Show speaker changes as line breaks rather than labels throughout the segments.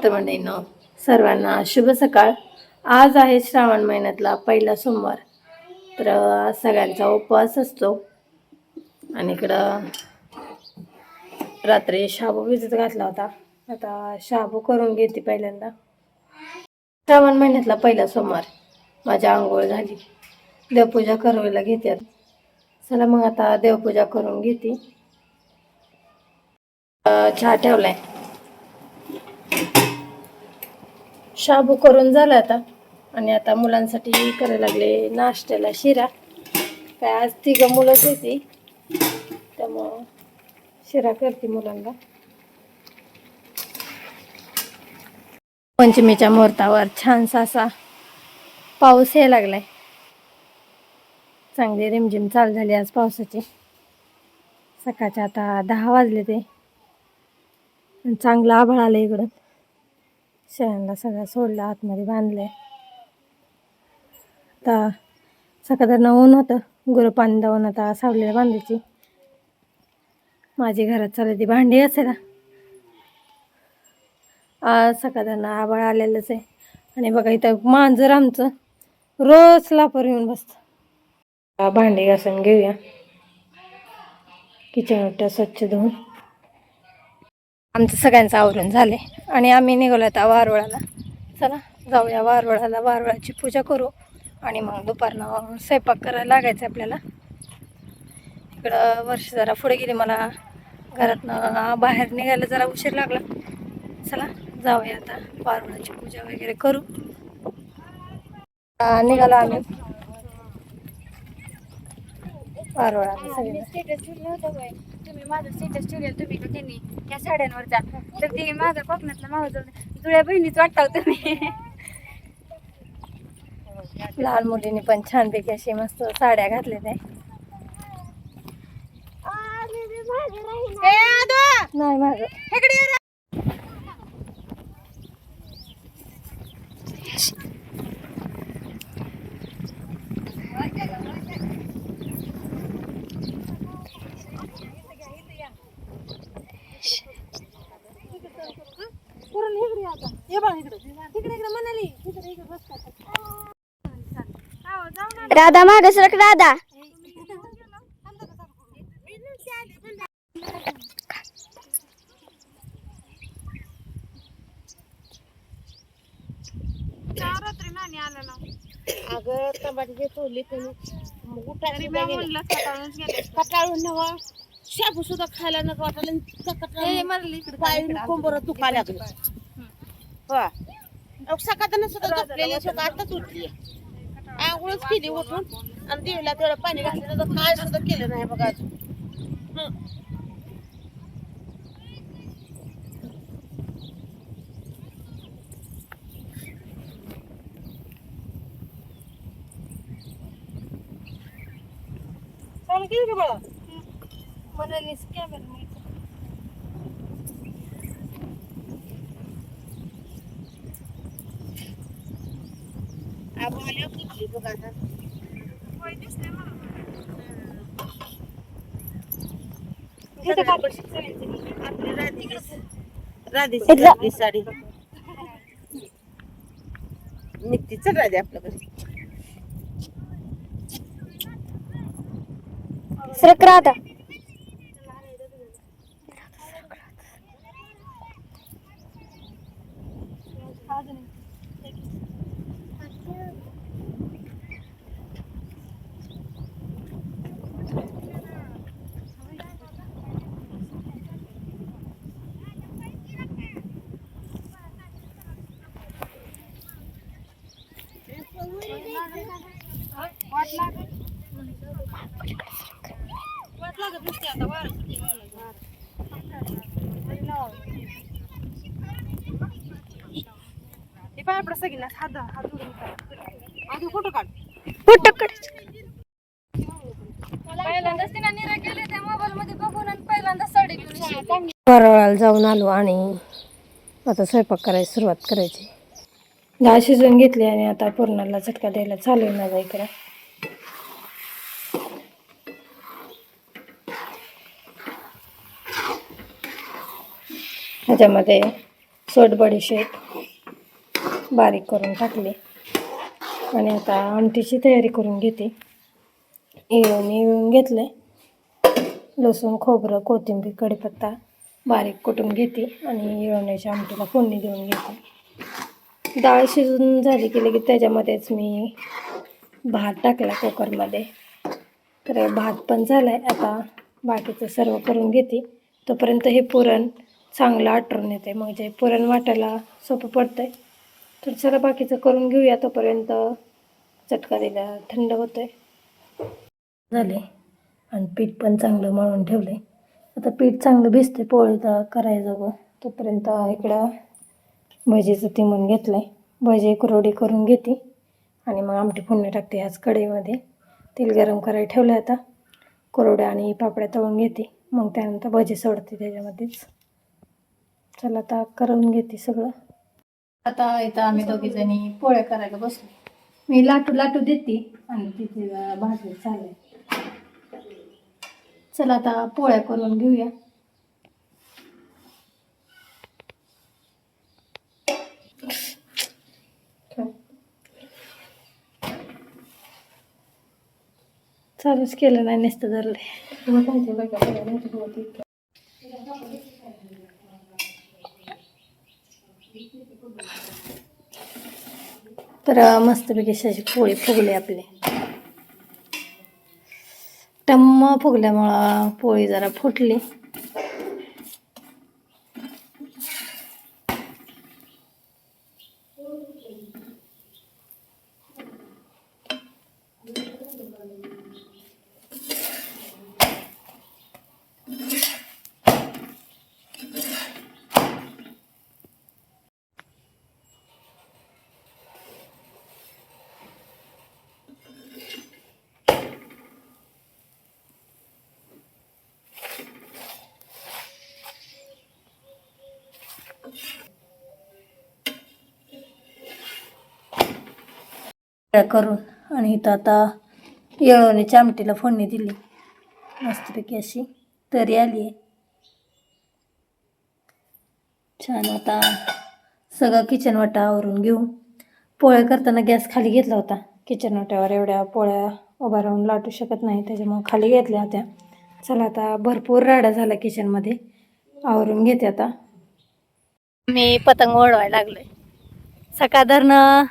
तर मंडळींनो, सर्वांना शुभ सकाळ. आज आहे श्रावण महिन्यातला पहिला सोमवार. तर सगळ्यांचा उपवास असतो. आणि इकडं रात्री शाबू भिजत घातला होता. आता शाबू करून घेते पहिल्यांदा. श्रावण महिन्यातला पहिला सोमवार. माझी आंघोळ झाली, देवपूजा करायला घेते. चला मग आता देवपूजा करून घेते. चहा ठेवलाय, शाबू करून झाला आता. आणि आता मुलांसाठी करायला लागले नाश्त्याला शिरा. काय आज 3 मुलंच येते, त्यामुळं शिरा करते मुलांना. पंचमीच्या मुहूर्तावर छानसा असा पाऊस यायला लागलाय. चांगली रिमझिम चालू झाली आज पावसाची. सकाळचे आता 10 वाजले ते. चांगलं आभाळ आलं इकडं. शेळ्यांना सगळं सोडलं, आतमध्ये बांधलंय. आता सकाळचं ऊन होतं, गुरं पाणी दावून आता सावलीला बांधायची. माझी घरात चालली ती भांडी असेल. आज सकाळचं आभाळ आलेलंच आहे. आणि बघा इथं मांजर आमचं रोज लापर येऊन बसतं. भांडी घासून घेऊया, किचन ओट्या स्वच्छ धुवून. आमचं सगळ्यांचं आवरून झाले आणि आम्ही निघालो आता वारुळाला. चला जाऊया वारुळाला, वारुळाची पूजा करू आणि मग दुपारनं स्वयंपाक करायला लागायचं आपल्याला. इकडं वर्ष जरा पुढे गेली, मला घरातनं बाहेर निघायला जरा उशीर लागला. चला जाऊया आता वारुळाची पूजा वगैरे करू. निघालो आम्ही वारुळाला.
तुम्ही माझं स्टेटस ठेवलेलं, तुम्ही का त्यांनी त्या साड्यांवरचा, तर ते माझा कोकणातला मावळ जुळ्या बहिणीच वाटताव तुम्ही.
लहान मुलींनी पण छानपैकी अशी मस्त साड्या घातल्या. ते नाही माझं
राधा मागे सरक राधा.
अगं टमाटे सोडली तुम्ही कटाळून नवा शाबू सुद्धा खायला नको वाटायला. कोंबर दुखायला लागलं. सकाळनं सुद्धा झोपलेली आताच उठली. आंघोळच केली उठून आणि देवीला तेवढं पाणी घातलं, तर काय सुद्धा केलं नाही बघा अजून. राधेची साडी निघती. चल राधे आपल्याकडे
सरक राधा.
फोटो काढ.
वारुळाला जाऊन आलो आणि आता स्वयंपाक करायला सुरुवात करायची. डाळ शिजवून घेतली आणि आता पुरणाला झटका द्यायला चालू आहे माझा इकडं. ह्याच्यामध्ये सोट बडीशेप बारीक करून टाकले आणि आता आमटीची तयारी करून घेते. येळून घेतले, लसूण खोबरं कोथिंबीर कढीपत्ता बारीक कुटून घेते आणि येळवण्याच्या आमटीला फोडणी देऊन घेते. डाळ शिजून झाली की लगेच त्याच्यामध्येच मी भात टाकला कुकरमध्ये. तर भात पण झाला आहे. आता बाकीचं सर्व करून घेते. तोपर्यंत हे पुरण चांगलं आटरून येते, मग जे पुरण वाटायला सोपं पडतं आहे. तर चला बाकीचं करून घेऊया, तोपर्यंत चटका दिला थंड होतं आहे. झाले आणि पीठ पण चांगलं मळून ठेवलं आहे. आता पीठ चांगलं भिजते पोळी तर करायचं गं. तोपर्यंत इकडं भजीचं तिमून घेतलं आहे. भजी कुरवडी करून घेते आणि मग आमटी फोडणी टाकते. ह्याच कढईमध्ये तेल गरम करायला ठेवलं आहे. आता कुरवड्या आणि पापड्या तळून घेते, मग त्यानंतर भजी सोडते त्याच्यामध्येच. चला आता करून घेते सगळं. आता इथं आम्ही दोघीजणी पोळ्या करायला बसलो. मी लाटू देते आणि तिथे भाजी चालू आहे. चला आता पोळ्या करून घेऊया. चालूच केलं नाही, नुसतं धरले. तर मस्तपैकी अशी पोळी फुगली आपली. टम्म फुगल्यामुळं पोळी जरा फुटली. करून आणि इथं आता येळवणीच्या आमटीला फोडणी दिली. मस्तपैकी अशी तरी आली आहे छान. आता सगळं किचन वाटा आवरून घेऊ. पोळ्या करताना गॅस खाली घेतला होता. किचन वाट्यावर एवढ्या पोळ्या उभा राहून लाटू शकत नाही, त्याच्यामुळं खाली घेतल्या होत्या. चला आता भरपूर राडा झाला किचनमध्ये, आवरून घेते आता. मी पतंग ओढवायला लागलोय. सकाळधरनं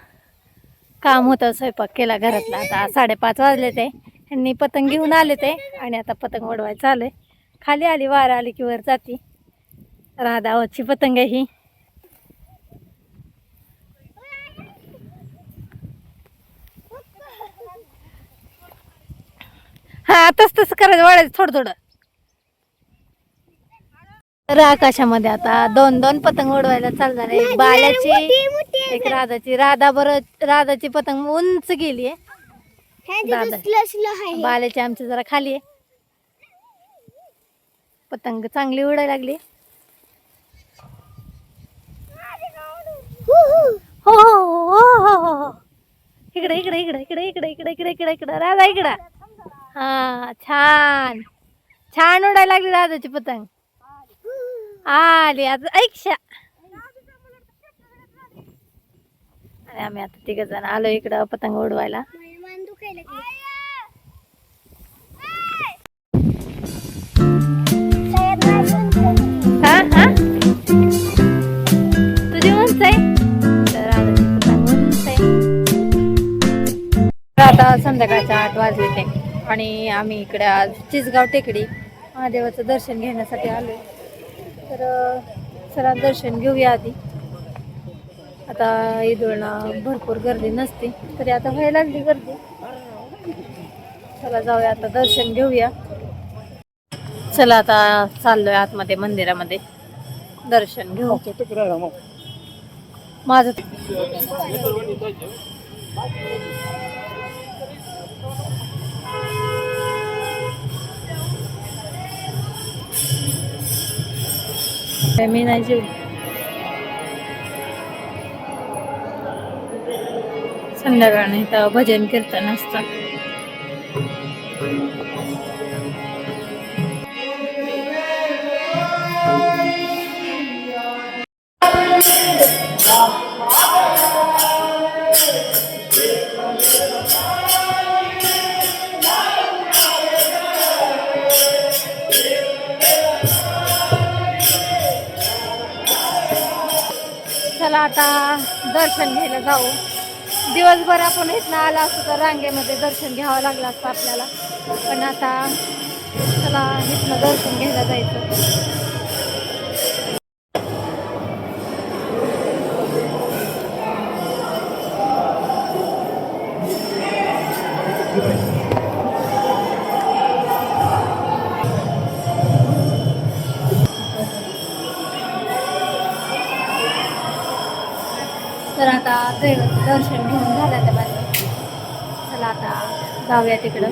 काम होतं, स्वयंपाक केला घरातला. आता 5:30 वाजले ते. ह्यांनी पतंग घेऊन आले ते आणि आता पतंग ओढवायला चालू आहे. खाली आली, वारा आली की वर जाती. राधावरची पतंग आहे ही. हा तसं करायचं, वाढायचं थोडं थोडं. तर आकाशामध्ये आता 2-2 पतंग उडवायला चालू झाले. एक बाल्याची एक राधाची. राधाची पतंग उंच गेली आहे. बाल्याची आमची जरा खाली आहे. पतंग चांगली उडायला लागली. हो हो हो हो, इकडे इकडे इकडे इकडे इकडे इकडे इकडे इकडे इकडे राधा इकडं. हा छान छान उडायला लागली राधाची पतंग. आली आता ऐक्षा. आणि आम्ही आता 3 जण आलो इकडं पतंग उडवायला. हा हा तुझी उंच आहे तर राधाची पतंग उंच आहे. आता संध्याकाळच्या 8 वाजले ते आणि आम्ही इकडे आज चिसगाव टेकडी महादेवाचं दर्शन घेण्यासाठी आलोय. तर चला दर्शन घेऊया आधी. आता ईदला भरपूर गर्दी नसते, तरी आता व्हायला लागली गर्दी. चला जाऊया आता दर्शन घेऊया. चला आता चाललोय आतमध्ये मंदिरामध्ये दर्शन घेऊ. माझं मी नाही जेव. संध्याकाळी तर भजन कीर्तन असतं. चला आता दर्शन घ्यायला जाऊ. दिवसभर आपण इथनं आला असतो तर रांगेमध्ये दर्शन घ्यावं लागलं असतं आपल्याला, पण आता चला इथनं दर्शन घ्यायला जायचं. तर आता देवाचं दर्शन घेऊन झालं तर माझं. चला आता जाऊया तिकडं.